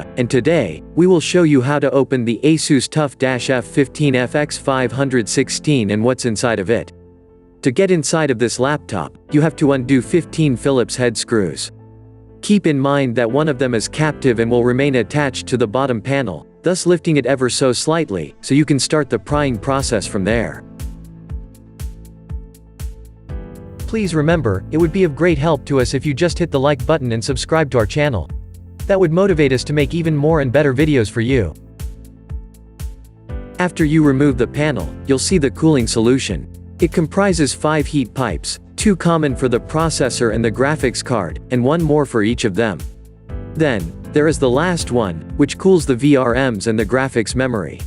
and today, we will show you how to open the ASUS TUF Dash F15 FX516 and what's inside of it. To get inside of this laptop, you have to undo 15 Phillips head screws. Keep in mind that one of them is captive and will remain attached to the bottom panel, thus lifting it ever so slightly, so you can start the prying process from there. Please remember, it would be of great help to us if you just hit the like button and subscribe to our channel. That would motivate us to make even more and better videos for you. After you remove the panel, you'll see the cooling solution. It comprises 5 heat pipes, 2 common for the processor and the graphics card, and 1 more for each of them. Then, there is the last one, which cools the VRMs and the graphics memory.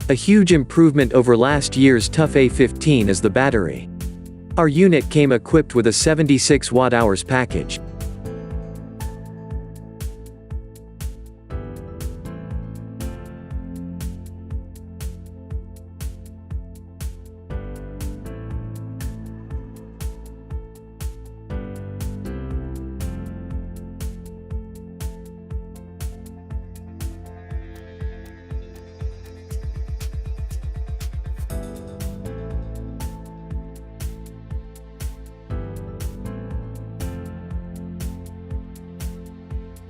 A huge improvement over last year's TUF A15 is the battery. Our unit came equipped with a 76 watt-hours package.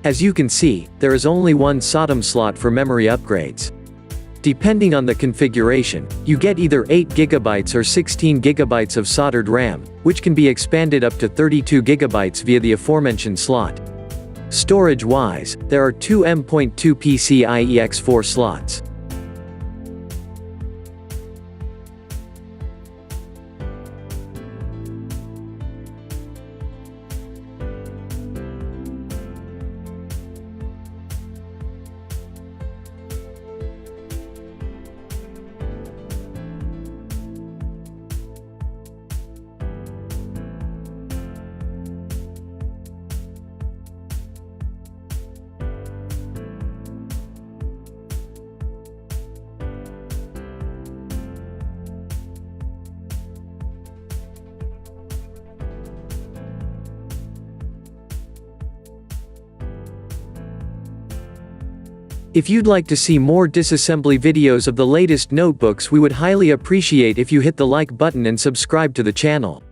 As you can see, there is only one SODIMM slot for memory upgrades. Depending on the configuration, you get either 8 GB or 16 GB of soldered RAM, which can be expanded up to 32 GB via the aforementioned slot. Storage-wise, there are 2 M.2 PCIe X4 slots. If you'd like to see more disassembly videos of the latest notebooks, we would highly appreciate if you hit the like button and subscribe to the channel.